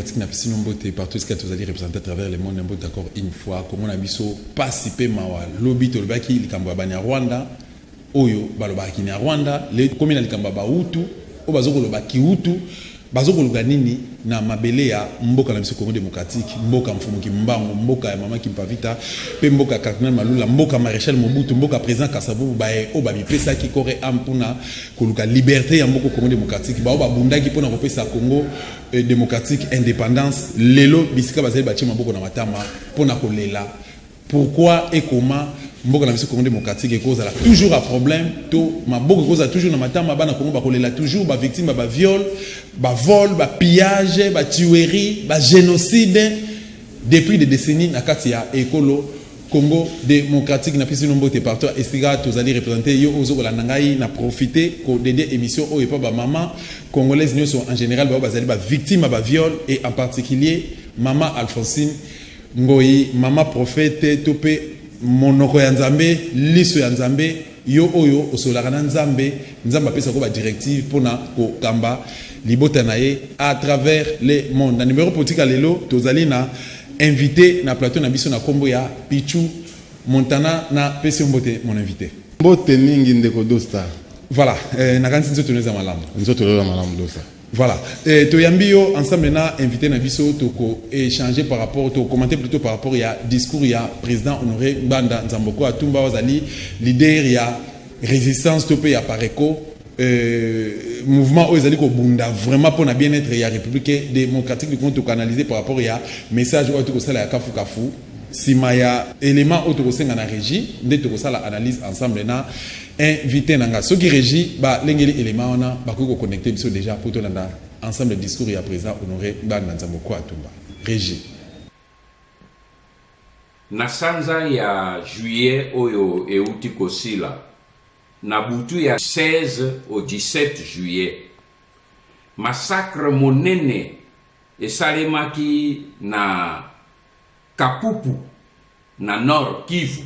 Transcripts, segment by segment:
démocratique n'a pas si nombreux partout ce que vous allez représenter à travers le monde n'importe d'accord une fois comme on a biso participer mawa lobby to baki likambo banya Rwanda oyo balobaki ni Rwanda les communes likambo ba Hutu o bazoko lobaki Hutu bazoko luganini na mabele ya mboka na biso Congo démocratique mboka mfumu kimbango mboka ya mama Kimpavita pe mboka Cardinal Malula mboka Maréchal Mobutu mboka président Kasavubu bae o babipesa ki kore ampuna koluka liberté ya mboka Congo démocratique ba o babundaki pona kopesa Congo démocratique indépendance lelo bisika bazali bachima mboka na matama pona kolela pourquoi et comment mboka na biso Congo démocratique et cause toujours un problème to maboko cause toujours na matama bana Congo bakolela toujours ba victime ba viol ba vol ba pillage ba tuerie ba génocide depuis des décennies na kati ya ekolo Congo démocratique na pisi nombo te partout estiga tous allez représenter yo ozo la nangai na profiter ko dédier émission o et pas ba maman congolaise nous sont en général ba bazali ba victime ba viol et en particulier maman Alphonsine Ngoyi maman prophète topé monoko ya nzambe liso ya nzambe yo oyo osolara na nzambe nzamba pesa ko ba directive pona ko kamba libota nae à travers les mondes na numéro politique lelo tozali na invité na plateau na biso na kombo ya Pichu Montana na pesi mbote mon invité mbote mingi ndeko dosta voilà na kanisi nzoto neza malamu dosta voilà toyambi yo ensemble na invité na biso toko échanger par rapport to commenter plutôt par rapport ya discours ya président Honoré Banda Nzamboko Atumba wazali leader ya résistance topé ya Pareko mouvement aux ko bunda vraiment pour na bien-être ya République démocratique du compte canalisé par rapport ya message au to sala ya kafu kafu sima ya élément au to senga na régie nde to sala analyse ensemble na invité nanga soki régie ba lengeli élément ona ba ko connecter biso déjà pour to landa ensemble discours ya président Honoré Banda Nzamboko Atumba régie na sanza ya juillet oyo euti kosila na butu ya 16 au 17 juillet massacre monene esalemaki na Kapupu na Nord Kivu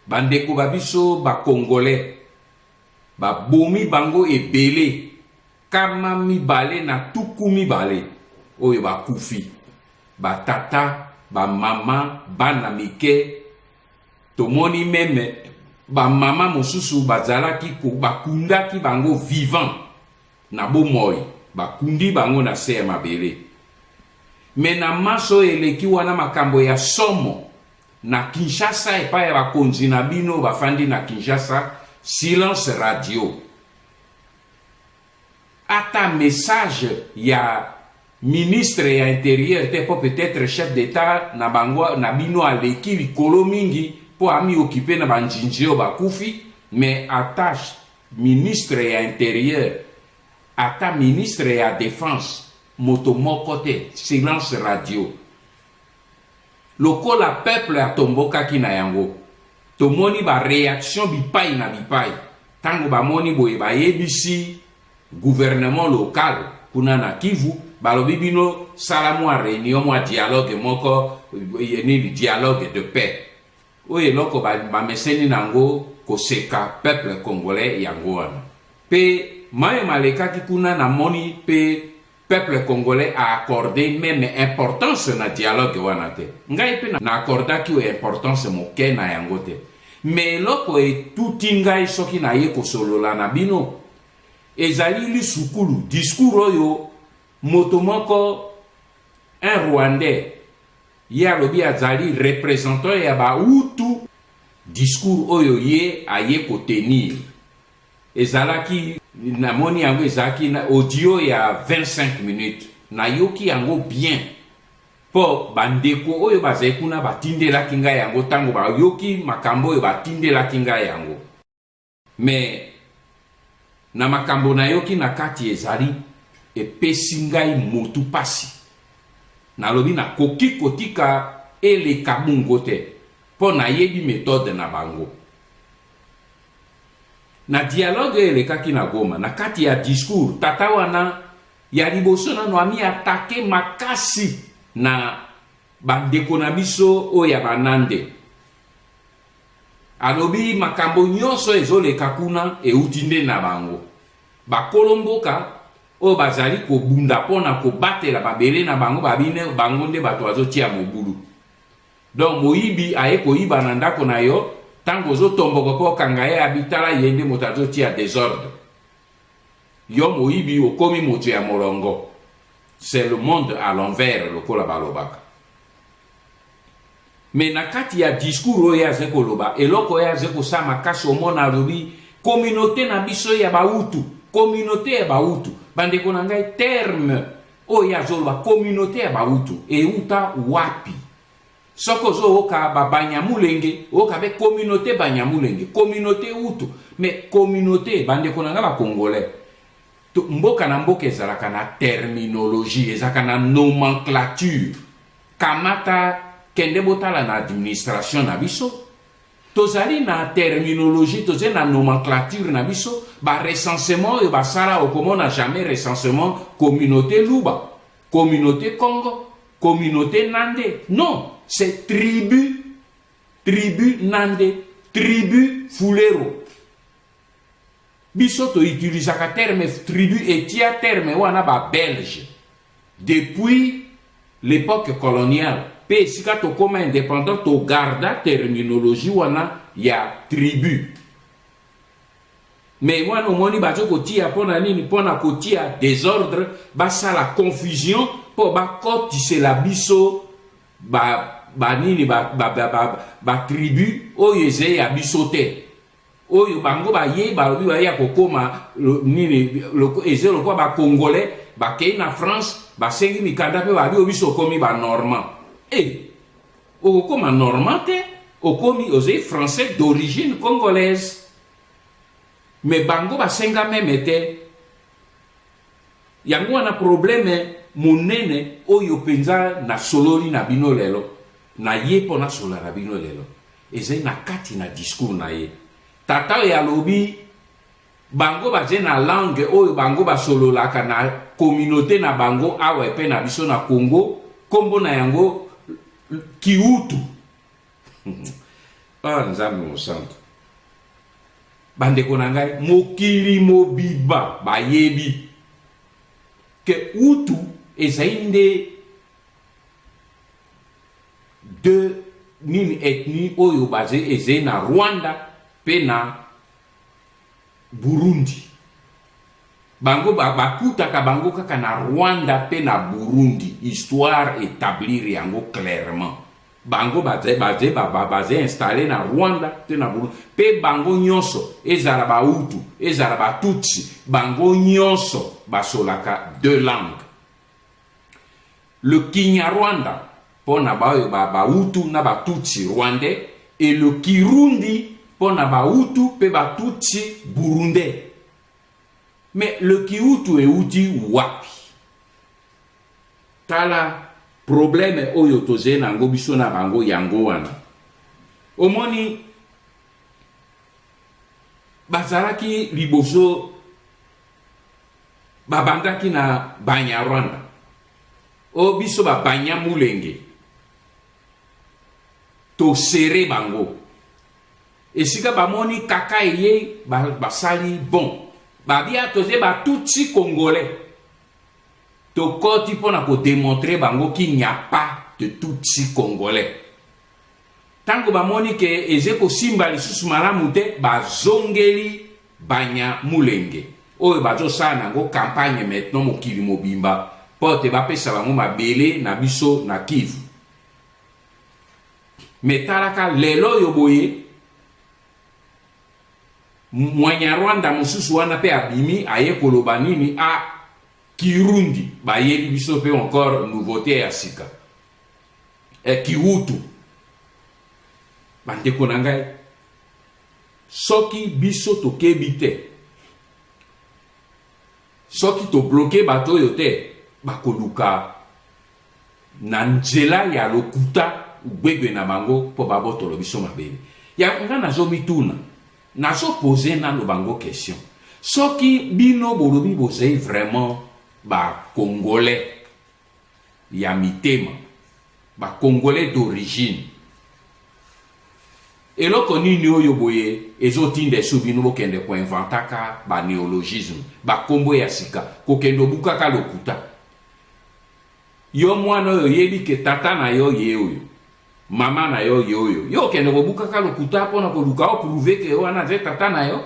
bandeko babiso ba Congolais ba bomi bango ebele kama mibale na tuku mibale oyo ba kufi ba tata ba mama bana mike tomoni meme ba mama mosusu bazalaki ko bakundaki bango vivant na bomoi bakundi bango na se ya mabele me na maso eleki wana makambo ya somo na Kinshasa epa ya bakonzi na bino bafandi na Kinshasa silence radio ata message ya ministre ya intérieur te peut-être chef d'état na bango na bino aleki likolo mingi po ami occupé na banjinjio bakufi mais attache ministre ya intérieur ata ministre ya défense moto mokote silence radio lokola peuple atomboka kina yango tomoni ba réaction bipai na bipai tango ba moni boye ba yebisi gouvernement local kuna na Kivu balobi bino salamu a réunion mo dialogue moko ni dialogue de paix oye loko ba meseni nango koseka peuple congolais yango wana pe maye maleka kuna na moni pe peuple congolais a accordé même importance na dialogue wana te ngai pe na accorda ki importance moke na yango te mais loko e tuti ngai soki na ye kosolola na bino ezali li sukulu discours oyo moto moko un Rwandais ya lobi azali représentant ya ba Hutu discours oyo ye aye kotenir ezalaki na moni yango ezalaki na audio ya 25 minutes na yoki yango bien po bandeko oyo bazali kuna batindelaki ngai yango tango ba yoki makambo oyo batindelaki ngai yango mais na makambo na yoki na kati ezali epesi ngai motu pasi nalobi na koki kotika eleka bungo te po na yebi méthode na bango na dialogue elekaki na Goma na kati ya discours tata wana ya liboso na noami atake makasi na bandeko na biso oya banande alobi makambo nyonso ezoleka kuna euti nde na bango bakolomboka oyo bazali kobunda mpona kobatela babele na bango babine bango nde bato bazotia mobulu. Donc moyibi aye koyiba na ndako na yo ntango ozotomboka mpo okanga ye abitala ye nde moto azotia désordre. Yo moyibi okomi moto ya molongo. C'est le monde à l'envers lokola balobaka. Mais na kati ya discours oyo aze koloba eloko oyo aze kosala makasi omona alobi communauté na biso ya bautu, communauté ya bautu. Bandeko na ngai terme oyo azoloba communauté ya bautu euta wapi? Soko zo oka ba Banyamulenge oka be communauté Banyamulenge, communauté utu, mais communauté bandeko na ngai ba congolais. Mboka na mboka ezalaka na terminologie, ezalaka na nomenclature. Kamata kende botala na administration na biso, tozali na terminologie, tozali na nomenclature na biso, ba recensement et ba sala okomona jamais recensement communauté Luba, communauté Congo, communauté Nande. Non, c'est tribu, tribu Nande, tribu Fulero. Biso to utilisaka terme tribu et tia terme wana ba belge depuis l'époque coloniale. Pe sika to koma indépendant to garda terminologie wana ya tribu. Mais moi no moni bazo ko tia pona nini pona ko tia désordre basa la confusion po ba kotise la biso ba nini ba tribu oyeze ya bisote. Oyo bango ba ye ba lobi ba ya kokoma nini ezelo kwa ba congolais ba kei na France ba sengi mikanda pe ba bi obiso komi ba normand. Okoma normand te okomi ozei français d'origine congolaise. Mais bango ba senga meme te. Yango na problème monene oyo penza na sololi na bino lelo na ye pona sola na bino lelo. Ezei na kati na discours na ye. Tata ya lobi bango baje na langue oyo bango basololaka na communauté na bango awa pe na biso na Congo kombo na yango kiutu. Nzambe mosantu. Bandeko na ngai mokili mobiba bayebi ke utu ezainde de nini ethnie oyo baje eze na Rwanda pe na Burundi. Bango bakutaka bango kaka na Rwanda pe na Burundi. Histoire établir yango clairement. Bango baze installé na Rwanda pe na Burundi. Pe bango nyonso ezala ba Hutu, ezala ba Tutsi, bango nyonso basolaka deux langues. Le Kinyarwanda pona ba Hutu na ba Tutsi rwandais et le Kirundi pona ba Hutu pe ba Tutsi burundais. Mais le Kihutu euti wapi? Tala problème oyo toze nango biso na bango yango wana. Omoni bazalaki liboso babandaki na Banyarwanda. O biso ba Banyamulenge. To sere bango. Esika bamoni kaka eye basali bon. Babia toze ba Tutsi congolais. To koti pona ko démontrer bango qu'il n'y a pas de Tutsi congolais. Tango bamoni ke ezeko simba lisusu malamu te bazongeli Banyamulenge. Oyo bazo sa nango campagne maintenant mokili mobimba. Pote bapesa bango mabele na biso na Kivu. Metalaka lelo yo boye Mwanyarwanda mosusu wana pe abimi aye koloba nini a Kirundi bayebi biso pe encore nouveauté ya sika. Kihutu bandeko na ngai soki biso tokebi te, soki to bloqué bato yo te bakoluka na nzela ya lokuta ugbegwe na bango po babotolo biso mabele. Ya nga nazo mituna nazo poser na no bango question. Soki bino bolobi bozei vraiment ba congolais ya mitema, ba congolais d'origine. eloko nini oyo boye ezotinda esu bino bokende koinventaka banéologisme bakombo ya sika kokende obukaka lokuta yo mwana oyo yebi ke tata na yo ye oyo mama na yo ye oyo yo okende kobukaka lokuta mpona koluka oprouve ke wana ze tata na yo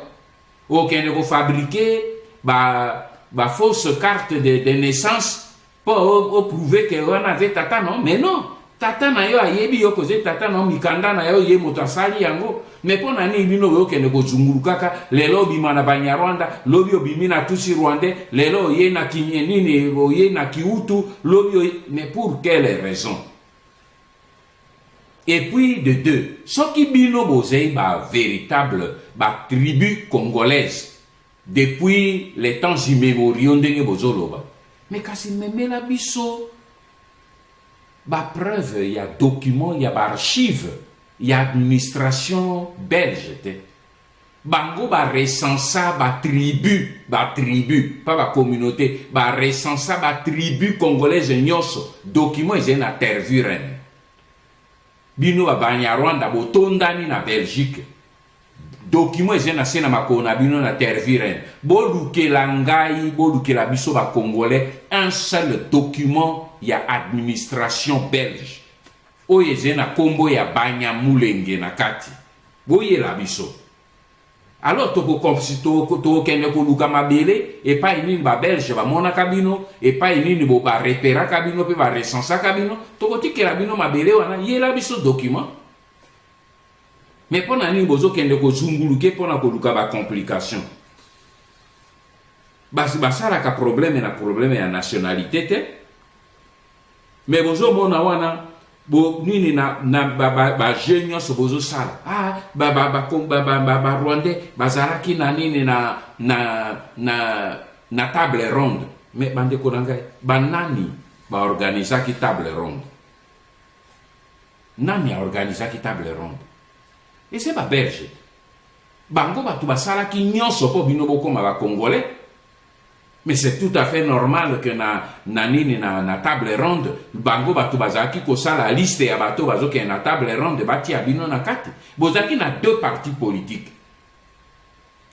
okende kofabrike ba fausse carte de naissance po oprouve ke wana ze tata no mais non tata na yo ayebi yo koze tata na mikanda na yo ye moto asali yango mais mpo na nini bino oyokende kozungulukaka lelo obima na banyarwanda lobi obimi na tusi rwandais lelo oye na nini oye na kiutu lobi mais pour quelle raison? Et puis de deux, soki bino bozei ba véritable ba tribu congolaise depuis les temps immémoriaux ndenge bozoloba mais kasi memela biso ba preuve, il y a document, il y a ba archive, il y a administration belge te. Bango ba recensa ba tribu, pas ba communauté, ba recensa ba tribu congolaise nyoso, document ils na tervuren. Bino ba Banyarwanda botondani na Belgique. Document ils na sena makona bino na tervuren. Boluke la ngai, boluke la biso ba congolais, un seul document. Il y a administration belge oyo ezena kombo ya Banyamulenge na kati boye la biso alors tokokende koluka mabele epai nini babelge bamonaka bino epai nini bo bareperaka bino mpe barecensaka bino tokotikela bino mabele wana yela biso document mais mpona nini bozokende kozunguluke mpona koluka bacomplication basi basalaka problème ya nationalité te mais bozo mona wana bo nini na ba jeune so bozo sala ba rwandais bazalaki na nini na table ronde mais bande ko ngai banani ba organiser table ronde nani a organiser table ronde et c'est ba belge bango batu basala ki nyonso po bino bokoma ba congolais. Mais c'est tout à fait normal que na table ronde bango batu bazaki ko sala liste ya bato bazo ke na table ronde bati abino na kati bozaki na deux partis politiques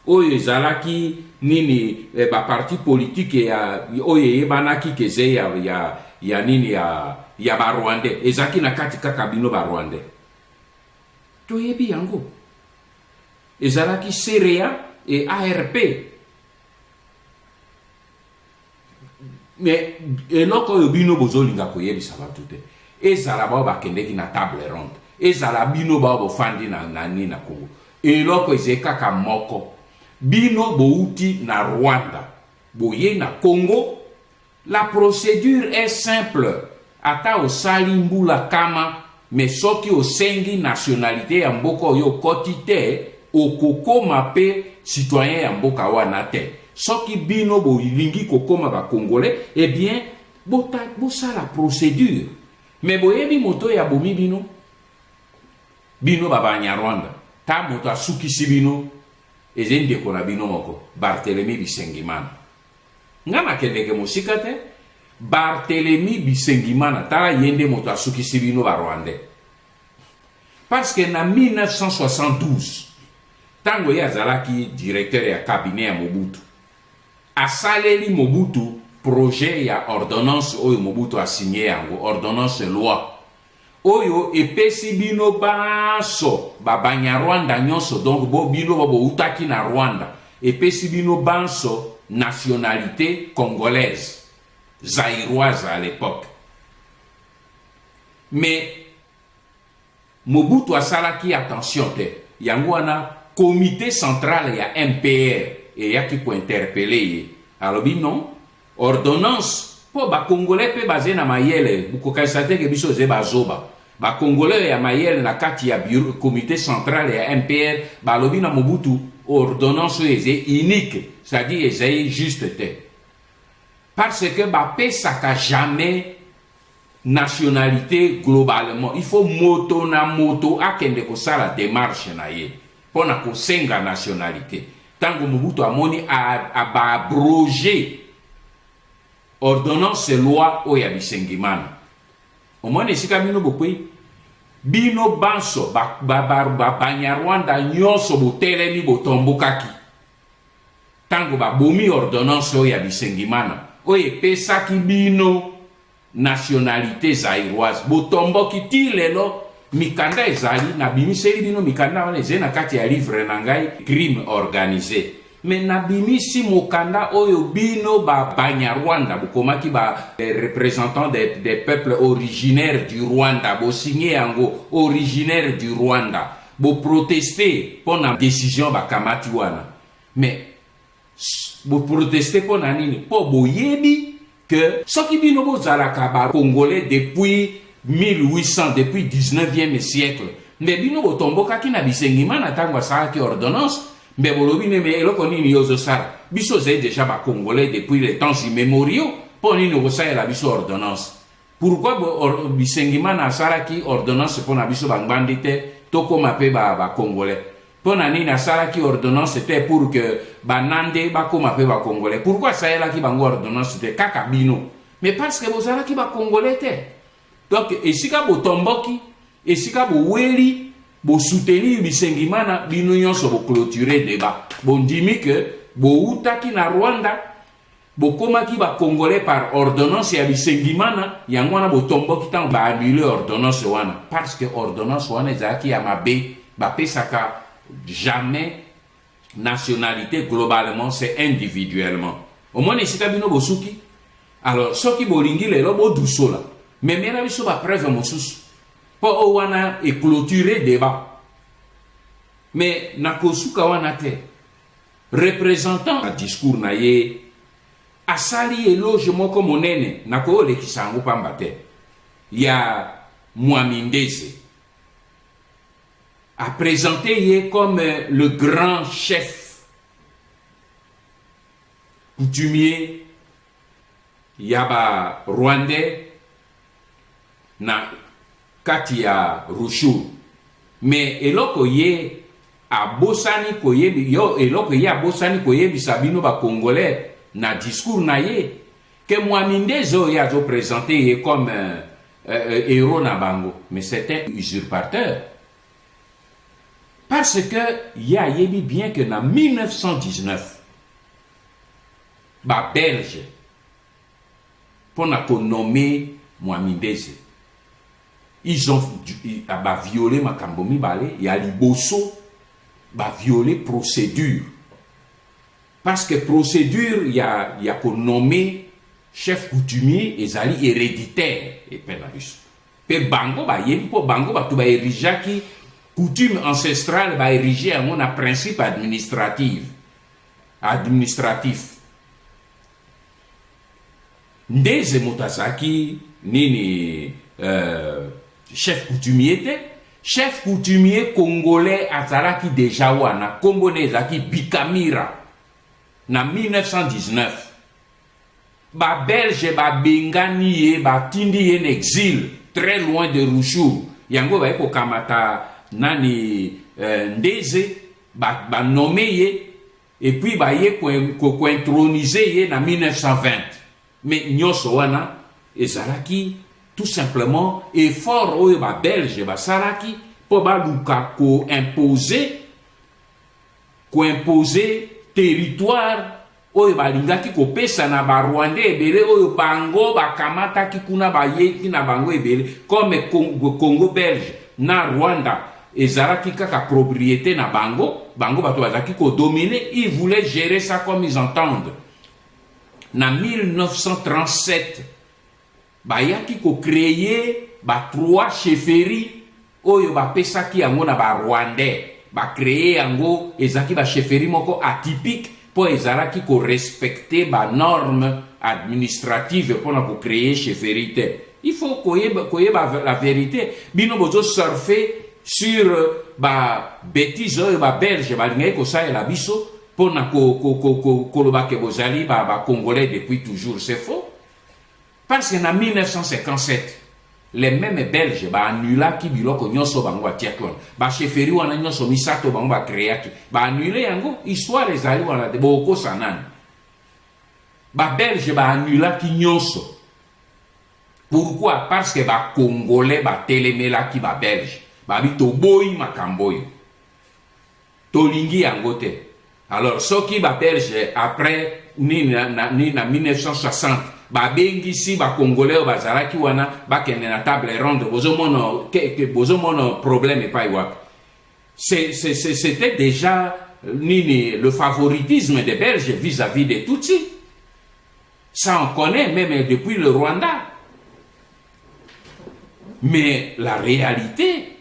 oyo ezalaki nini ba parti politique ya oyo yebanaki keze ya nini ya ba rwandais ezaki na kati kaka bino ba rwandais to yebi yango ezalaki CREA et ARP. Mais eloko oyo bino bozolinga koyebisa batu te ezala bao bakendeki na table ronde ezala bino bao bofandi na Congo eloko ezekaka moko bino bouti na Rwanda boye na Congo la procédure est simple ata osali mbula kama mais soki osengi nationalité ya mboka oyo koti te okokoma pe citoyen ya mboka wana te. Soki bino bo ilingi kokoma ba congolais eh bien bosa la procédure mais boyebi moto ya bomi bino ba Banyarwanda ta moto asukisi bino ezende ko na bino moko Barthélemy Bisengimana ngana kendeke mosika te Barthélemy Bisengimana ta yende moto asukisi bino ba Rwandais parce que na 1972 tango ya zalaki directeur ya cabinet ya Mobutu asaleli Mobutu projet ya ordonnance oyo Mobutu a signé yango ordonnance loi oyo epesi bino banso ba Banyarwanda nyonso donc bo bino bo utaki na Rwanda epesi bino banso nationalité congolaise zaïroise à l'époque mais Mobutu asalaki attention te yango wana comité central ya MPR et y a qui peut interpeller alors non ordonnance pour ba congolais pe basé na mayele buko kaisate ke biso ze bazoba ba congolais ya mayele na kati ya bureau comité central ya MPR ba lobi na Mobutu ordonnance est unique c'est-à-dire c'est juste te parce que ba pesaka jamais nationalité globalement il faut moto na moto akende ko sala démarche na ye pona ko senga nationalité tango Mobutu amoni a abroger ordonnance loi oya Bisengimana omone sika bino bokwe bino banso banyarwanda nyonso botelemi botombokaki tango babomi ordonnance oyo ya Bisengimana oyo epesaki bino nationalité zairoise botomboki ti lelo mikanda ezali nabimiseli bino mikanda wana ezali na kati ya livre na ngai crime organisé me nabimisi mokanda oyo bino banyarwanda bokomaki représentants des peuples originaires du Rwanda bosigné yango originaire du Rwanda boproteste mpona décision bakamati wana me boproteste mpona nini mpo boyebi que soki bino bozalaka bacongolais depuis 1800 depuis 19e siècle mbe bino botombokaki na Bisengimana ntango asalaki ordonnance mbe bolobi neme eloko nini yozosala biso ozali déjà bacongolais depuis les temps immémoriaux mpo nini okosalela biso ordonnance pourquoi Bisengimana asalaki ordonnance mpona biso bangbandi te tokoma mpe bacongolais mpona nini asalaki ordonnance te pour que banande bakoma mpe bacongolais pourquoi asalelaki bango ordonnance te kaka bino mais parce que bozalaki bacongolais te donc esika botomboki esika boweli bosoutenir Bisengimana bino nyonso boclôturer débat bondimi que boutaki na Rwanda bokomaki bacongolais par ordonnance ya Bisengimana yango wana botomboki ntango baannule ordonnance wana parce que ordonnance wana ezalaki ya mabe bapesaka jamais nationalité globalement c'est individuellement au moins esika bino bosuki alors soki bolingi lelo bodusola mais mena biso bapreuve mosusu mpo o wana eclôturer débat mais nakosuka wana te représentant na discours na ye asali éloge moko monene nakoolekisa yango pamba te ya Mwami Ndeze a présenté ye comme le grand chef coutumier yaba rwandais na kati ya Rushuru mais eloko ye abosani koyebi yo eloko ye abosani koyebisa bino bacongolais na discours na ye que Mwami Ndeze oyo azo présenté ye comme héros na bango mais c'était usurpateur parce que ya yebi bien que na 1919 ba belge pona ko nommer Mwami Ndeze ils ont violé makambo mibale ya liboso violé procédure parce que procédure ya ko nommer chef coutumier ezali héréditaire et penabiso pe bango yebi po bango batu érigeaki coutume ancestrale érigé yango na principe administratif Ndeze motasaki nini chef coutumier te chef coutumier congolais azalaki déjà wana congolais ezalaki Bikamira na 1919 belge bengani ye batindi ye en exil très loin de Rushuru yango ko kamata nani Ndeze nommé ye et puis ye ko introniser ye na 1920 mais nyonso wana ezalaki tout simplement effort oyo belge basalaki po baluka ko imposer territoire oyo balingaki kopesa na barwandais ebele oyo bango bakamataki kuna bayeki na bango ebele comme Congo belge na Rwanda ezalaki kaka propriété na bango bato bazalaki kodominer ils voulaient gérer ça comme ils entendent na 1937 bayaki ko créer 3 chefferies oyo bapesaki yango na barwandais créer yango ezalaki chefferie moko atypique po ezalaki ko respecter normes administratives pour ko créer chefferie te il faut koyeba la vérité bino bozo surfer sur bêtise oyo belge balingaki kosalela biso pona koloba ke bozali congolais depuis toujours c'est faux parce que en 1957 les mêmes belges annulaki biloko nyonso bango atiaki wana chefferie wana nyonso misato bango créaki annulé yango histoire ezali wana te bokosa nani belge annulaki nyonso Pourquoi? Parce que ba Congolais ba telemela ki ba Belge. Ba bi to boy makamboy. To lingi yangote. Alors ce qui ba Belge après ni na 1960 ba bengi si ba Congolais ba zaraki wana ba kende na table ronde bozo mono problème pas iwa. C'était déjà le favoritisme des Belges vis-à-vis des Tutsis. Ça on connaît même depuis le Rwanda. Mais la réalité,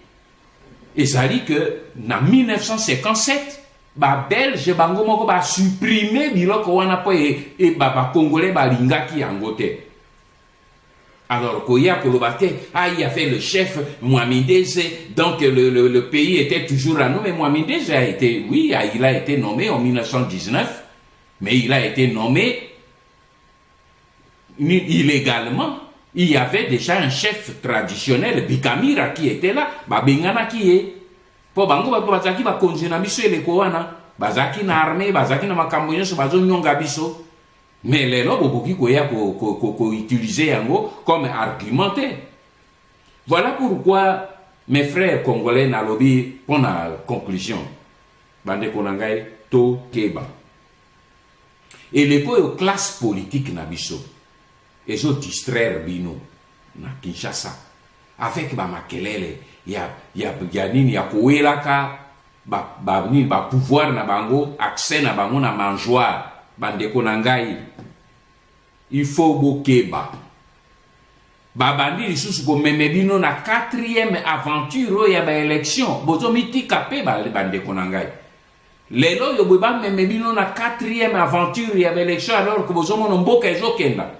c'est que en 1957, ba Belge bango moko ba supprimer biloko wana po et ba Congolais ba lingaki yangote. Alors koya kolobate, il y avait le chef Mwamideze, donc le pays était toujours à nous, mais Mwamideze a été, oui, il a été nommé en 1919, mais il a été nommé illégalement. Il y avait déjà un chef traditionnel, Bikamira, qui était là, Babengana qui est. Pour Bango, Bazaki, Bakonjina Biso et les Koana, Bazaki na armée, Bazaki na Makamboyon, Bazo Nyonga Biso. Mais les lobes, beaucoup qu'on utilisait comme argumentaire. Voilà pourquoi mes frères congolais na lobby pour la conclusion. Bande Konangai, To Keba. Et les classes politiques na Biso. Et je distraire bino na Kinshasa avec ba makelele ya nini ya kowelaka ba pouvoir na bango accès na bango na mangeoire bandeko na ngai il faut bokeba babandi lisusu komeme bino na 4e aventure ya ba élection bozo mitika pe bandeko na ngai lelo yo beba meme bino na 4e aventure ya ba élection alors que bozo mono mboka ezokenda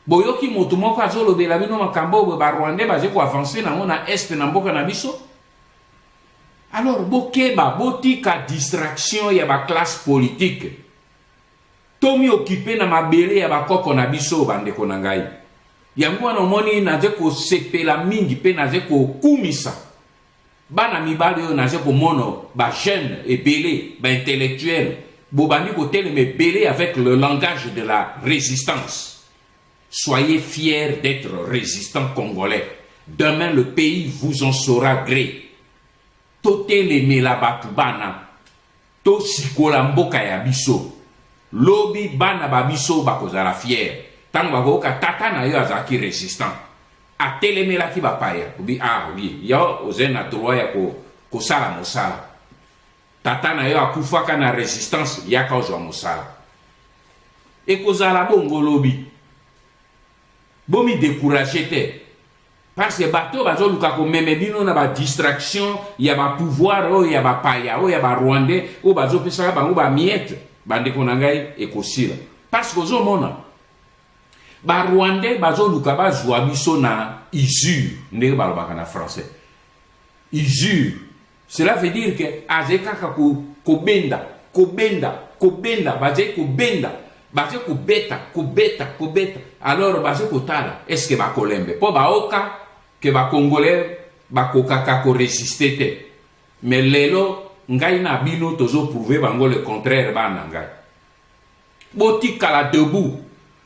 boyoki moto moko azolobela bino makambo ba Rwandais baje ko avancer na mona est na mboka na biso. Alors bokeba botika distraction ya ba classe politique. Tomi occupé na mabele ya ba koko na biso bandeko na ngai. Yango wana moni na je ko sepela mingi pe na je ko kumisa. Bana mibali yo na je ko mono ba jeune et belé, ba intellectuel. Bobandi ko teleme belé avec le langage de la résistance. Soyez fiers d'être résistants congolais. Demain, le pays vous en saura gré. Tote le melabatubana. To sikola mboka ya biso. Lobi bana babiso bakozala fier. Tango bakoka tata na yo azaki résistant. Atelemela ki bapaya. Obi oui, yo ozena droit ya ko sala mosala. Tata na yo akufaka na résistance yaka ozwa mosala. Ekozala bongo lobi. Bomi découragé te. Parce que bateau bazo luka ko meme bino na ba distraction, ya ba pouvoir o ya ba paya o ya ba Rwandais o bazo pesa bango ba miette. Bande konangai ekosila. Parce que zo mona ba Rwandais bazo luka ba zwa biso na usure, ndenge balobaka na français. Usure. Cela veut dire que azeka ko benda, baze ko benda. Baze kubeta. Alors baze kotala. Est-ce que ba kolembe? Po ba oka que ba Congolais ba kokaka ko résister te. Mais lelo ngai na bino tozo prouver bango le contraire bana ngai. Boti kala debout.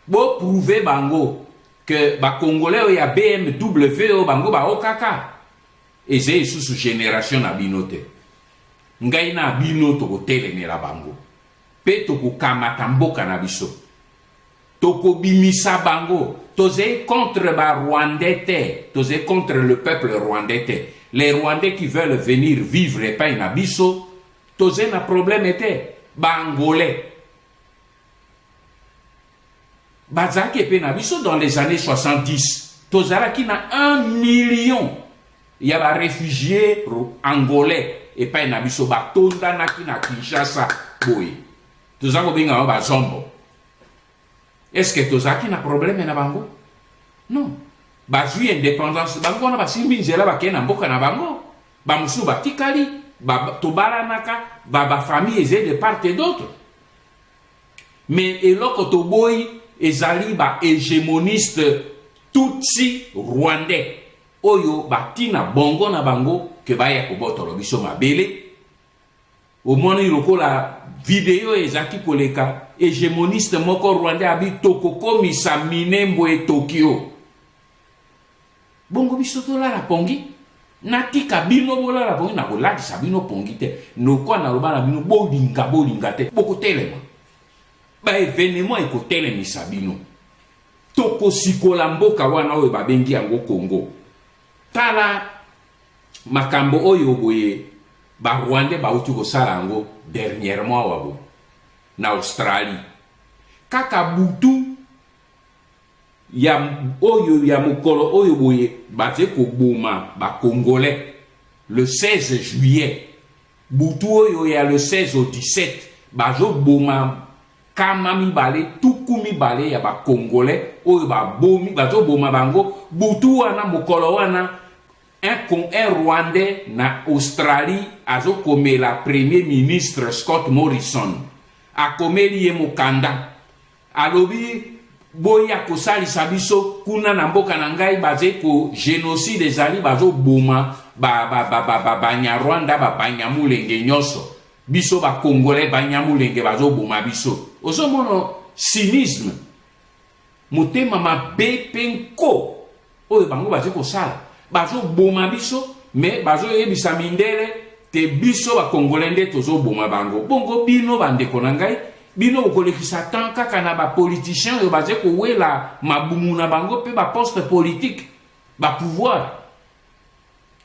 Bo prouver bango que ba Congolais ya BMW o bango ba okaka. Et c'est sous génération na bino te. Ngai na bino to kotelemela bango. Pe toko kamata mboka na biso. Toko bimisa bango. Toze contre ba Rwandais te. Toze contre le peuple rwandais te. Les Rwandais qui veulent venir vivre et pas na biso. Toze na problème te. Ba Angolais. Bazaki pe na biso dans les années 70. Tozara ki na 1 million. Il y a ba réfugiés angolais. Et pas na biso ba tonda na ki na Kinshasa. Boy. Tozako binga ba zombo. Est-ce que tozaki na problème na bango? Non. Ba zui indépendance bango na ba simbi nzela ba kena mboka na bango. Ba musu ba tikali, ba tobala naka, ba famille eze de part et d'autre. Mais eloko toboy ezali ba hégémoniste tutsi rwandais. Oyo batina bongo na bango ke baya ko botolo biso mabele. Au moins la vidéo ezaki koleka hégémoniste moko rwandais abi toko komisa Minembo et Tokyo. bongo biso tolala pongi natika bino bolala pongi nakolakisa bino pongi te nokwa naloba na bino bolinga te bokotelema baevenema ekotelemisa bino tokosikola mboka wana oyo babengi yango Congo. Tala makambo oyo boye barwandais bauti kosala yango dernièrement wabo na Australie. Kaka butu ya oyo ya mokolo oyo boye baze koboma ba Congolais le 16 juillet. Butu oyo ya le 16 au 17 bazo boma kama mibale tuku mibale ya ba Congolais oyo ba bomi bazo boma bango butu wana mokolo wana un Rwandais na Australie azo komela premier ministre Scott Morrison akomeli ye mokanda alobi boya kosalisa biso kuna na mboka na ngai baze ko génocide ezali bazo boma Banyarwanda Banyamulenge nyonso biso ba Congolais Banyamulenge bazo boma biso ozomono cynisme motema mabe penko oyo bango baze kosala bazo boma biso me bazo yebisa mindele te biso ba Congolais nde tozo boma bango bongo bino bandeko na ngai bino okolekisa tan kaka na ba politiciens oyo baze kowela mabumu na bango pe ba poste politique ba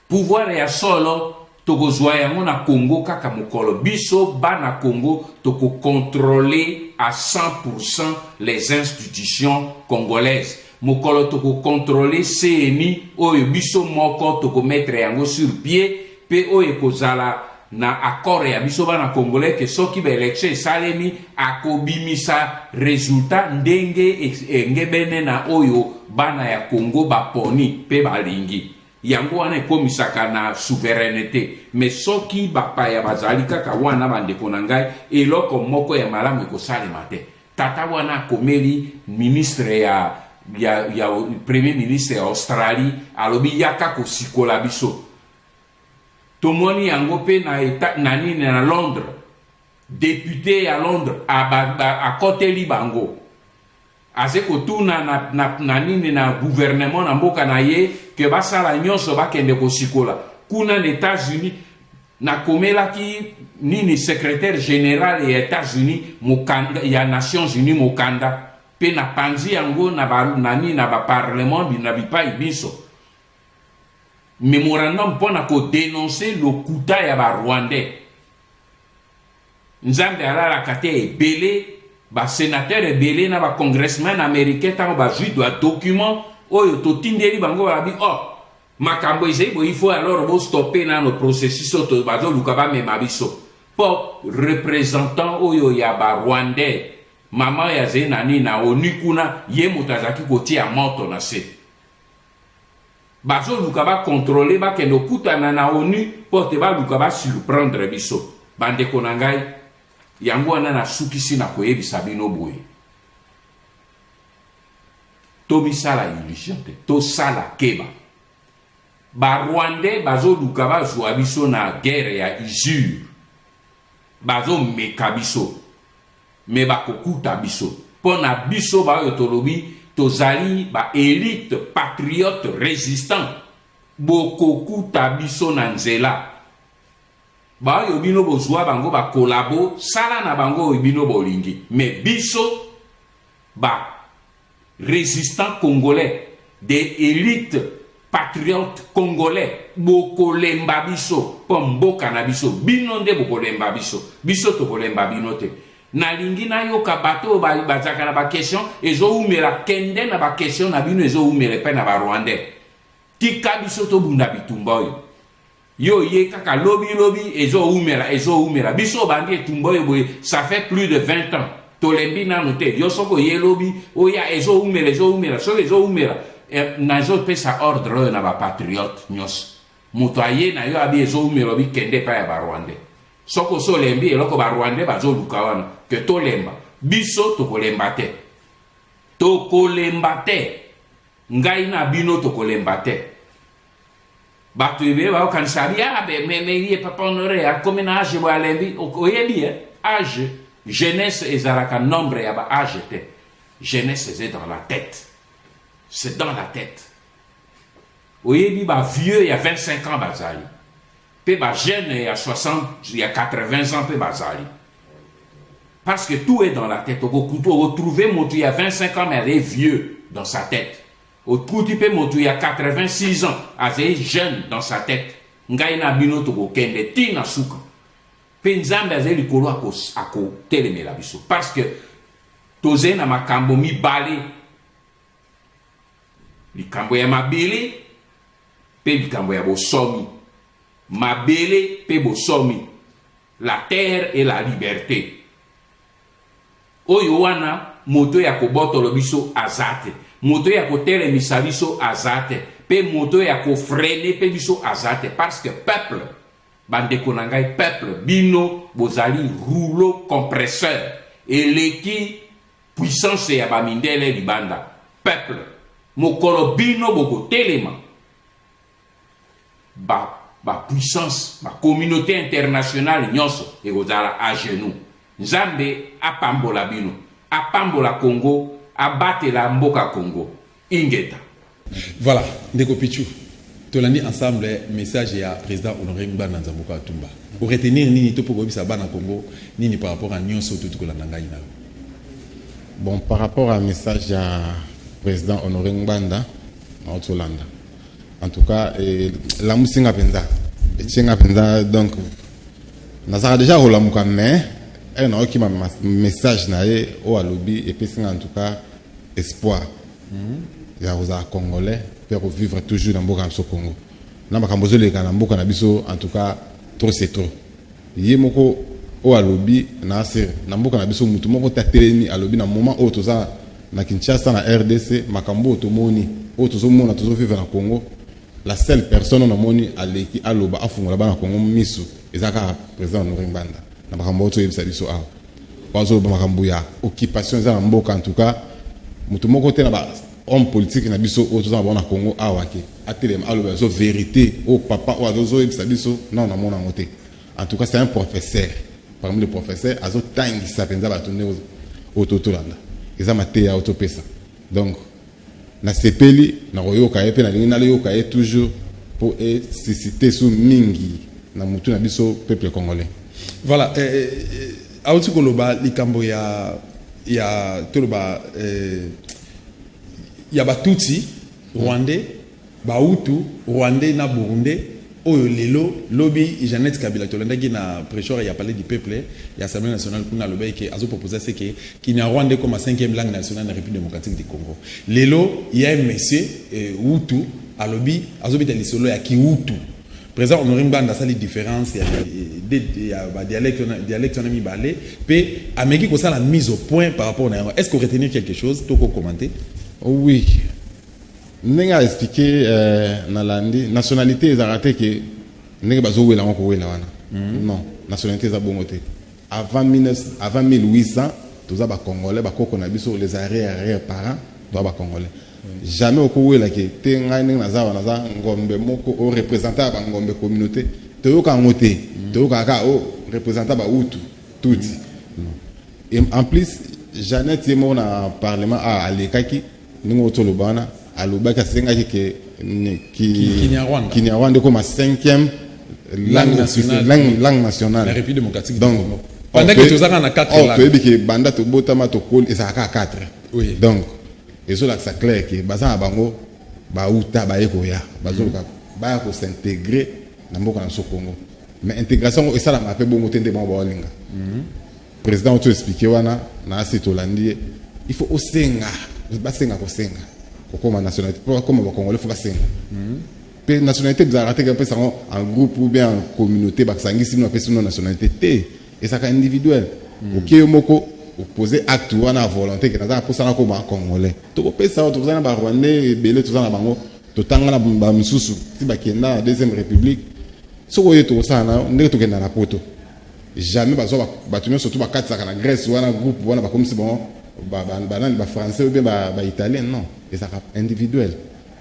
pouvoir ya solo tokozwa yango na Congo kaka mokolo biso bana Congo toko contrôler à 100% les institutions congolaises mokolo toko contrôler CNI oyo biso moko toko mettre yango sur pied pe oyo kozala na accord ya biso bana Congolais que soki ba election salemi akobimisa résultat ndenge ngebene na oyo bana ya Congo baponi pe balingi yango wana ekomisaka na souveraineté mais soki bapaya bazali kaka wana bandeko na ngai eloko moko ya malamu ekosalema te tata wana komeli ministre ya premier ministre ya Australie alobi yaka kosikola biso tomoni yango pe na eta nani na Londres député à Londres a koteli bango aze kotuna na nini na gouvernement na mboka na ye ke basala nyonso bakende kosikola kuna na États-Unis na komelaki nini secrétaire général ya États-Unis mokanda ya Nations Unies mokanda pe na panzi yango na nani na ba parlement na bipai biso memorandum pona ko dénoncer lokuta ya ba Rwandais nzambe alala kate ebele ba sénateur ebele na ba congressman américain tango ba jui doit document oyo totindeli bango babi makambo ezebo il faut alors bo stopper na no processus to bazo luka ba mema biso po représentant oyo ya ba Rwandais mama ya zenani na ONU kuna ye mutazaki kotia moto na se bazo luka ba contrôler ba kendo kutana na ONU po te ba luka ba surprendre biso bandeko na ngai yango wana na sukisi na koyebisa bino boye to bisala illusion te to sala keba ba Rwandais bazo luka ba zwa biso na guerre ya usure bazo meka biso me bakokuta biso pona biso ba oyo tolobi tozali ba élite patriote résistant bokokuta biso na nzela ba yo bino bozwa bango ba kolabo sala na bango bino bolingi mais biso ba résistant congolais des élites patriotes congolais bokolemba biso po mboka na biso bino nde bokolemba biso tokolemba bino te nalingi na yoka bato bazaka na ba question ezo umela kende na ba question na bino ezo umela pe na ba Rwandais tika biso to bunda bitumba yo ye kaka lobi ezo umela biso bandi etumba yo boye ça fait plus de 20 ans tolembi na note yo soko ye lobi oya ezo umela so ezo umela na zo pesa ordre na ba patriote nyos moto aye na yo abi ezo umela bi kende pa ya ba Rwandais soko so lembi eloko ba Rwandais bazo luka wana ke to lemba biso tokolemba te ngai na bino tokolemba te bato ebe ba kansabi me ye papa honoré a comme na âge ba lembi oyebi âge jeunesse ezalaka nombre ya ba âge te jeunesse c'est dans la tête oyebi ba vieux il y a 25 ans bazali pe ba jeune il y a 60 il y a 80 ans pe bazali parce que tout est dans la tête. On retrouver mon il y a 25 ans mais il est vieux dans sa tête. Au tu peux mon il y a 86 ans il est jeune dans sa tête. Ngai na bino to ko kende tina suka pe nzambe azeli kolo ako telemela biso parce que toze na makambo mibale likambo ya mabele pe likambo ya bosomi mabele pe bosomi la terre et la liberté oyo wana moto ya kobotolo biso azate moto ya kotelemisa biso azate pe moto ya kofrene pe biso azate parce que peuple bandeko na ngai peuple bino bozali rouleau compresseur eleki puissance ya bamindele libanda peuple mokolo bino bokotelema ba puissance ba communauté internationale nyonso ekozala à genoux nzambe apambola bino apambola Congo abatela mboka Congo ingeta. Voilà, ndeko Pichu tolandi ensemble message ya président Honoré Ngubanda Nzamboka Atumba pour retenir nini to poko bisa bana Congo nini par rapport à nyonso to tukolanda ngai na. Bon, par rapport à message à président Honoré Ngubanda na Otolanda. En tout cas, la musinga penza. Chenga penza donc nazara déjà rolamuka mais elle n'a aucun message na ye au alobi et puis en tout cas espoir. Il y a aux Congolais pour vivre toujours dans le Congo. Na makambozo le kana mboka na biso en tout cas trop c'est trop. Yemoko o alobi na ser na mboka na biso mutu moko tatelemi alobi na moment o toza na Kinshasa na RDC makambo tomoni o tozo mona tozo vivre na Congo. La seule personne na moni aleki aloba afungola bana Congo misu ezaka président Honoré Ngubanda. Na makambo to yebisa biso a. Wazo ba makambo ya occupation za mboka en tout cas mutu moko te na ba homme politique na biso o toza na Congo awake atelema aloba zo vérité o papa o azo yebisa biso non na mona ngote. En tout cas c'est un professeur parmi les professeurs azo tangisa penza ba tourner au Totolanda eza mate ya autopesa donc na sepeli na royoka ye pe na lingi na yoka ye toujours pour susciter sous mingi na mutu na biso peuple congolais. Voilà, auti koloba likambo ya toloba ya batutsi rwandais bautu rwandais na burundais oyo lelo lobby Jeannette Kabila tolandaki na prêcheur ya parler du peuple ya Assemblée nationale kuna lobby que azo proposer c'est que Kinyarwanda comme 5e langue nationale de la République démocratique du Congo. Lelo il y a un monsieur Hutu à lobby azo bitali solo ya Kihutu. Président Honoré Ngubanda ça les différences il y a dialecte on a mis balé puis ameki ko ça la mise au point par rapport à est-ce qu'on retenir quelque chose to ko commenter? Oui. N'enga a expliqué na landi nationalité ezarate que n'enga bazo wela ngoko wela wana. Non, nationalité za bongote. Avant 1800, tous ba congolais ba koko na biso les arrière parents do ba congolais. Jamais oko wela ke te ngai na za ngombe moko o représentant ba ngombe communauté. Te yoka ngote, te yoka ka o représentant ba Hutu tuti. Et en plus Jeannette Yemo na parlement a alekaki ningo tolobana alobaka senga ke Kinyarwanda comme 5e langue nationale la République démocratique donc pendant que tu as 4 langues tu dis que banda to botama to kol et ça 4 oui donc et cela ça clair que baza bango ba uta ba ekoya bazoka ba ko s'intégrer na mboka na Congo mais intégration et ça la mape bongo tende bon ba linga président tu expliquer wana na Sitolandi il faut osenga basenga ko senga comme nationalité comme les Congolais faut basenga pe nationalité bizarate que ça en groupe ou bien en communauté basangi si nous personne nationalité T et ça ka individuel OK moko opposer acte ou na volonté que na pour ça comme Congolais to ko pesa to za na ba Rwandais belé to za na bango to tanga na ba misusu si ba kenda na deuxième république so ko yeto ça na ndeko to kenda na poto jamais bazo ba tunyo surtout ba katsa na Grèce ou na groupe wana ba comme si bon ba français ou bien ba italien non et ça individuel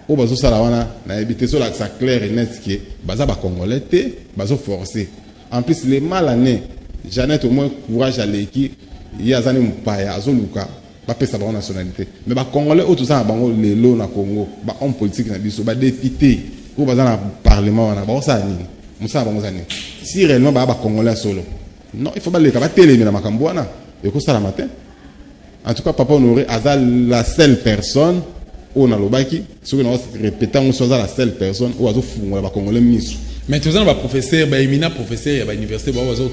o bazo sala wana na ebité so la ça clair et net que baza ba congolais té bazo forcer en plus les mal années Jeannette au moins courage à l'équipe il y a zani mpaya azoluka bapesa bango nationalité mais bacongolais oyo toza na bango lelo na Congo bahomme politique na biso badepute oyo baza na parlement wana bakosala nini mosala bango oza nini si réellement baya bacongolais ya solo non il faut baleka batelemi na makambo wana ekosala matin. En tout cas Papa Honoré aza la seule personne oyo nalobaki soki na répéta ngo soza la seule personne oyo azofungola bacongolais miso. Mais tous les professeurs, les éminents professeurs à l'université, ils ont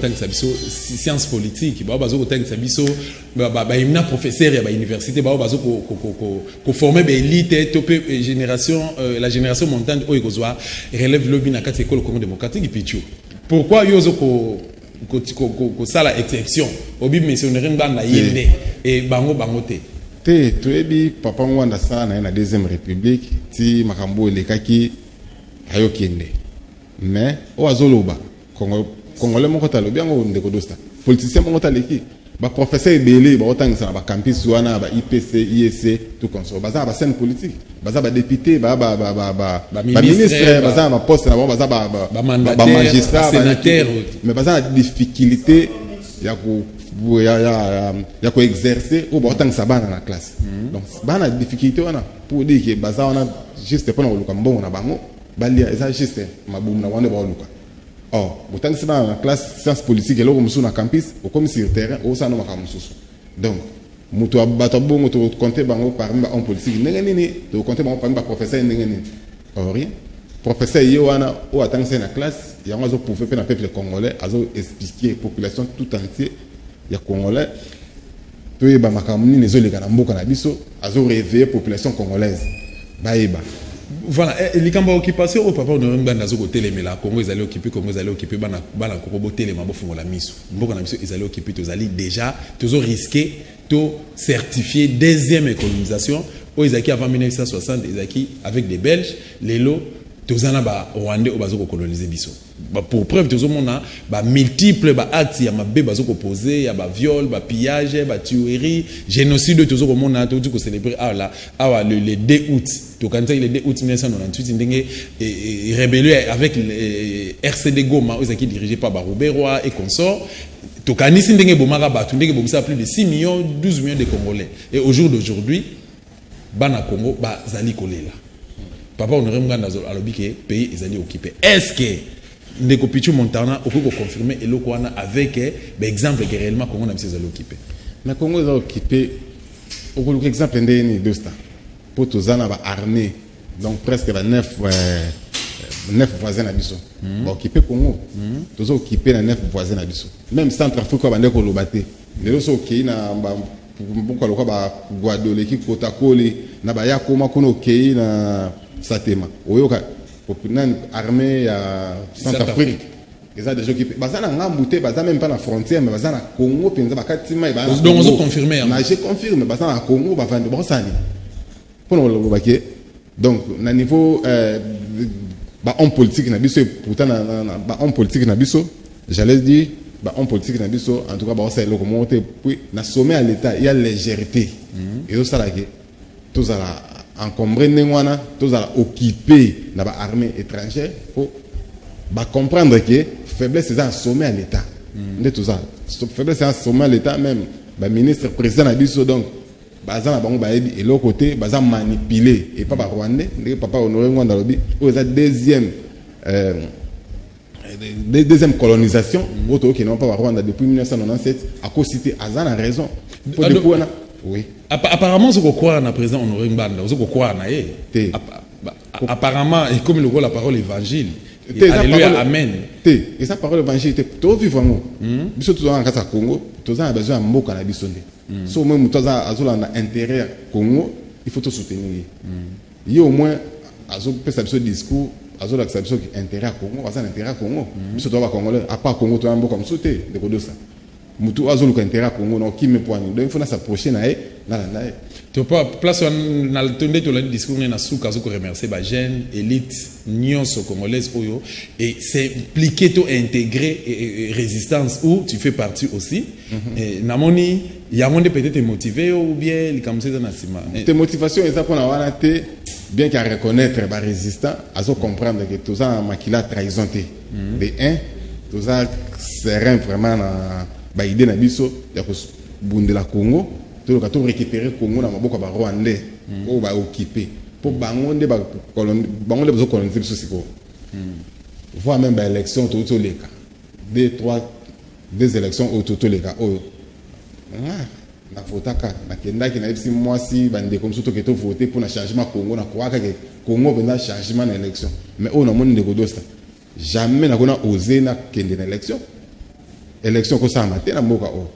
sciences politiques, ils ont éminents professeurs à l'université, ils ont formé l'élite, la génération montante, ils relève le bien à quatre écoles Congo démocratique. Pourquoi ils ont ça l'exception? Au but missionnaire dans yende et bango bangote. Te toyebi Papa Ngwanda ça na la deuxième république ti makambo elekaki ayo kende. Mais au azoloba congolais moko talobi yango ndeko dosta politicien moko taleki ba professeur ebele ba otangisa na ba campus wana ba IPC IEC tout comme ça baza ba scène politique baza ba député ba ministre baza ba poste na baza ba magistrat sénateur mais baza na difficulté ya ko exercer ou ba otangisa bana na classe donc bana difficulté wana pour dire que baza wana juste pour na luka mbongo na bango balia eza juste mabumu na wande ba luka. Or autant que c'est dans la classe sciences politiques et là comme sur na campus ou comme sur terrain ou ça no makamususu. Donc mutu abato bongo to compter bango parmi ba en politique ndenge nini to compter bango parmi ba professeur ndenge nini. Or rien. Professeur yoana ou attend c'est na classe yango zo pouvoir pe na peuple congolais azo expliquer population tout entier ya congolais to yeba makamu nini zo leka na mboka na biso azo réveiller population congolaise. Baeba. Voilà, les camps d'occupation au papa on a un nazo côté les méla Congo ils allaient occuper Congo ils allaient occuper bana Congo boté les mabo font la mission. Mboka na mission ils allaient occuper tous allaient déjà toujours risqué to certifier deuxième colonisation aux Isaki avant 1960 Isaki avec des Belges les lots tous en ba Rwandais au bazo coloniser biso. Pour preuve tous on a ba multiples ba actes ya mabe bazo opposé ya ba viol ba pillage ba tuerie génocide tous au monde a tout ko célébrer le 2 août to quand il est 2 août 1998 ndenge rébellion avec RCD Goma aux qui dirigé par Robert et consort to kanisi ndenge bomaka batu ndenge bomisa plus de 6 millions 12 millions de Congolais et au jour d'aujourd'hui bana Congo ba zali kolela. Papa on aurait manganda alobi que pays ils allaient occuper. Est-ce que ndeko Pichu Montana on peut confirmer et lokwana avec exemple que réellement Congo na biso allait occuper. Na Congo ils ont occupé au exemple ndeni dosta. Pour tous en avoir armée donc presque 9 voisins na biso. Ba occuper Congo. Tous occupé na 9 voisins na biso. Même Centrafrique ba ndeko lobate. Lelo so okei na beaucoup lokwa ba Guadeloupe ki Kotakoli na ba ya koma kuno okei na Satema oyoka population armée ya Centrafrique ils ont déjà occupé baza na ngambute baza même pas na frontière mais baza na Congo penza bakatima ba donc on confirmer na je confirme baza na Congo ba vendre bosani pour le baké donc na niveau ba homme politique na biso pourtant na ba homme politique na biso j'allais dire ba homme politique na biso en tout cas ba ça le monter puis na sommet à l'état il y a légèreté et ça là que tous à la encombré n'engwana tous à occuper dans la armée étrangère pour comprendre que faiblesse c'est un sommet à l'état de tout ça faiblesse c'est un sommet à l'état même ba ministre président na biso donc baza na bango ba et l'autre côté baza manipuler et pas ba rwandais papa Honoré Ngwanda lobi aux deuxième colonisation auto qui n'ont pas Rwanda depuis 1997 à cause cité azana raison pour des points. Oui. Apparemment, ce qu'on croit dans le président Honoré Ngwanda, ce qu'on croit apparemment, et comme le rôle la parole évangile, alléluia, amen. Et sa parole évangile, tout vivre en biso tout en casa Congo, tout en besoin de mboka na biso nde. So même tout en azola na intérêt Congo, il faut tout soutenir. Il y a au moins azo peut ça ce discours, azola que ça ce intérêt à Congo, ça intérêt à Congo. Biso to ba congolais, à part Congo to en mboka msoté de ko ça. Mutu azolo ko intérêt Congo no qui me poigne donc il faut na s'approcher na na to pas place na le tonde to la discours na souka zo ko remercier ba jeune élite nyonso congolaise oyo et c'est impliqué to intégrer résistance où tu fais partie aussi et namoni yango peut-être motivé ou bien li comme ça na sima tes motivations eza pour na wana te bien qu'à reconnaître ba résistant azo comprendre que tout ça makila trahison te de un tout ça serein vraiment na ba idée na biso ya ko bundela Congo to ka to récupérer Congo na maboko ba Rwandais o ba occuper pour bango nde ba bango nde bezo coloniser biso siko voire même ba élection to les cas deux élections au tout les cas na votaka na kendaki na bisi mwasi bande comme surtout que to voter pour na changement Congo na croire que Congo ben changement na élection mais on a monde de Godosta jamais na kona osé na kende na élection ko ça matin na mboka o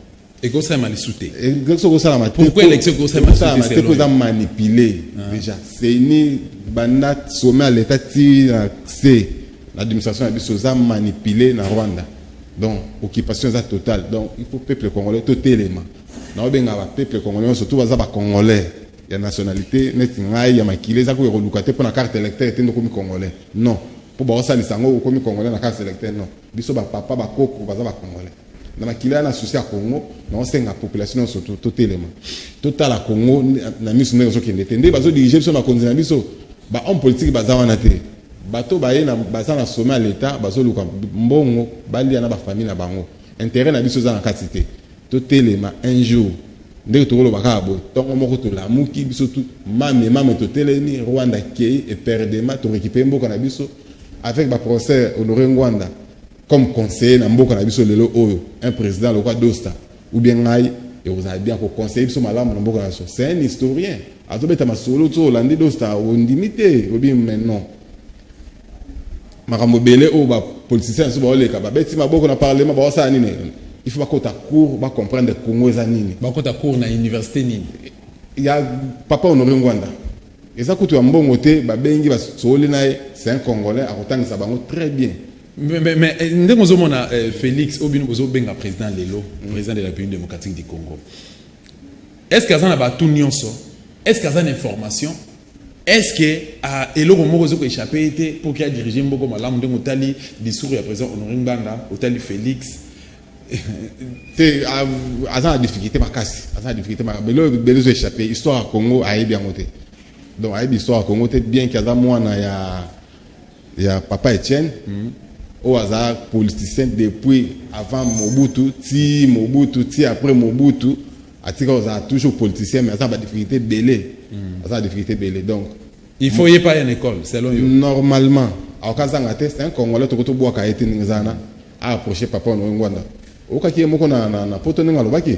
et que ça m'a sauté élection ko ça matin pourquoi élection ko ça m'a sauté c'est pour manipuler déjà c'est ni banda sommet à l'état ti c'est l'administration a biso za manipuler na Rwanda donc occupation za totale donc il faut peuple congolais tout élément na obenga ba peuple congolais surtout baza ba congolais ya nationalité net ngai ya makile za ko relukate pour na carte électeur tendo komi congolais non pour ba osali sango komi congolais na carte électeur non biso ba papa ba koko baza ba congolais na makile na souci ya Congo na osenga population surtout tout élément total à Congo na misu nezo kende tende bazo diriger biso na konzina biso ba homme politique baza wana te bato baye na baza na sommet à l'état bazo luka mbongo bali na ba famille na bango intérêt na biso za na quantité tout élément un jour ndeko tokolo bakabo tongo moko to la muki biso tout mame to teleni Rwanda kei et perdema to récupérer mboka na biso avec ba procès Honoré Ngwanda comme conseiller na mboka na biso lelo oyo un président le roi Dosta ou bien ngai et vous avez bien ko conseiller biso malamu na mboka na biso c'est un historien azobeta masolo to Hollande Dosta ondimité obi maintenant makambo belé o ba politicien so ba oleka ba beti maboko na parlement ba osa nini il faut pas qu'on cours va comprendre Congo zanini ba qu'on cours na université nini il y a papa Honoré Ngwanda et ça coûte un bon côté ba bengi ba soli nae c'est un congolais à autant ça bango très bien mais ndemo zo mona Félix Obino bozo benga président lelo président de la République démocratique du Congo est-ce que ça na ba tout nyonso est-ce que ça na information est-ce que eloko moko zo ko échapper été pour qu'il a dirigé mboko malamu ndemo tali discours ya président Honoré Ngwanda otali Félix c'est à difficulté makasi à difficulté belo échappé histoire à Congo a bien monté donc a histoire à Congo était bien qu'il y a mwana ya papa Etienne au hasard politicien depuis avant Mobutu ti après Mobutu atika a toujours politicien mais ça a difficulté belé ça a difficulté belé donc il faut y pas une école selon you normalement au cas où c'est un Congolais to bois ka été ngana a approché papa Honoré Ngwanda okaki moko na poto ninga lobaki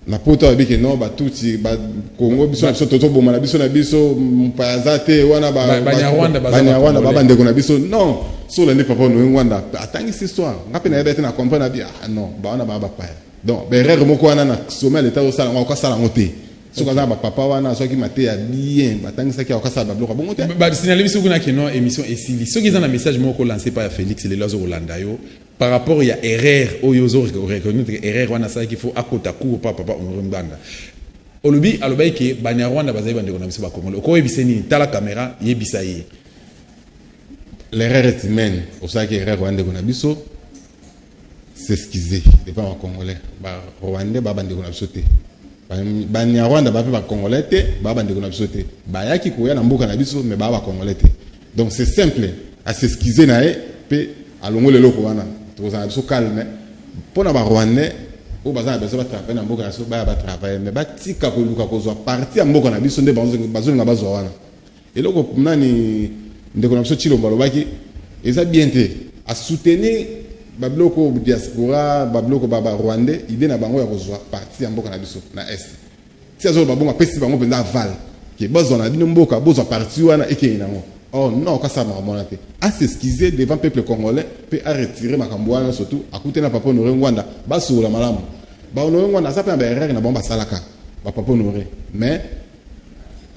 na poto abiki no ba tuti ba Congo biso to boma na biso mpazate wana ba Rwanda ba ndeko na biso non so la ne papa Honoré Ngwanda atangi cette histoire ngapi na yebete na comprendre bien non ba wana ba pa donc berere moko wana na sommet l'état au sala ngoko sala ngote so kaza ba papa wana so ki mate ya bien batangi saki okasa ba bloka bongo te ba signaler biso kuna ke non émission esili so ki za na message moko lancé par Félix le lozo Rolanda yo par rapport à erreur au yozo reconnaître erreur wana ça qu'il faut akota cour papa Honoré Ngwanda olobi alobai ke Banyarwanda bazali bandeko na biso ba Congolais ko ebiseni tala caméra yebisa yi l'erreur est humaine au ça que erreur wande ko na biso c'est s'excuser de pas Congolais ba Rwanda ba bandeko na biso te Banyarwanda ba pa Congolais te ba bandeko na biso te ba yaki ko ya na mboka na biso mais ba Congolais te donc c'est simple à s'excuser na e pe alongo lelo ko wana to za biso calme pona ba Rwandais o baza beso ba travailler na mboka na biso ba travailler mais ba tika ko luka ko zo parti ya mboka na biso nde bazo nga bazo wana eloko nani ndeko na biso Chilombo lobaki eza bien te à soutenir ba bloko diaspora ba bloko ba Rwandais idée na bango ya ko zo parti ya mboka na biso na est si azo ba bonga pesi bango penda val ke bazo na bino mboka bozo parti wana ekei nango oh non, quand ça m'a monté. À s'excuser devant le peuple congolais, puis à retirer ma cambouane surtout, à côté de papa Honoré Ngwanda, bas sur la malam. Bah Honoré Ngwanda, ça peut être erreur na bomba salaka, bah papa Honoré. Mais,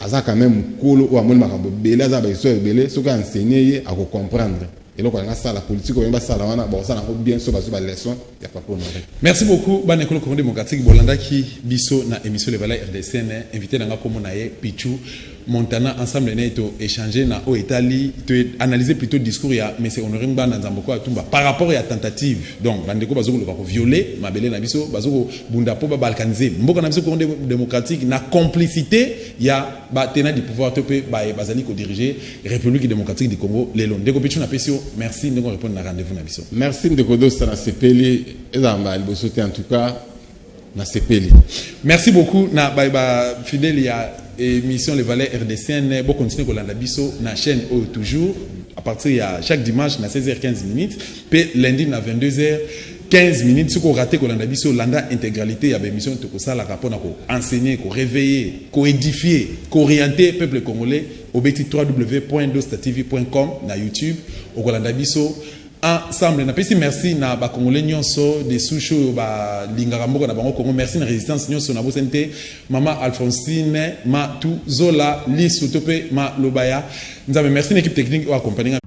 ça quand même cool ou à mon macambo, belé, ça va se belé, ce qu'on a enseigné à comprendre. Et donc, on a ça la politique, on a ça la wana, bon ça n'a pas bien sur la leçon, il y a pas pour Honoré. Merci beaucoup, ban école Congo démocratique Bolanda qui biso na émission le Vala RDC invité dans comme on a Pichu Montana ensemble na to échanger na au Italie to analyser plutôt discours ya monsieur Honoré Ngwanda Nzamboko Atumba par rapport à tentative donc bandeko bazoko le ko violer mabele na biso bazoko bunda po ba balkaniser mboka na biso Congo démocratique na complicité ya ba tenant du pouvoir to pe ba bazali ko diriger République démocratique du Congo lelo ndeko Pichu na pesio merci ndeko répondre na rendez-vous na biso merci ndeko Dosta na sepeli ezamba libosote en tout cas na sepeli. Merci beaucoup na baiba fidèle ya émission Les Valeurs RDCN. Bon continuer kolanda biso na chaîne toujours à partir ya chaque dimanche na 16h15 minutes puis lundi na 22h15 minutes. Si vous ratez kolanda biso landa intégralité ya émission to kosala rapport na ko enseigner, ko réveiller, ko édifier, ko orienter peuple congolais au beti www.dostatv.com na YouTube au kolanda biso ensemble. Na pesi merci na ba congolais nyonso de soucho ba lingaka mboko na bango Congo. Merci na résistance nyonso na bosente mama Alphonsine ma tu zola li sotope ma lobaya nzambe. Merci na équipe technique ou accompagner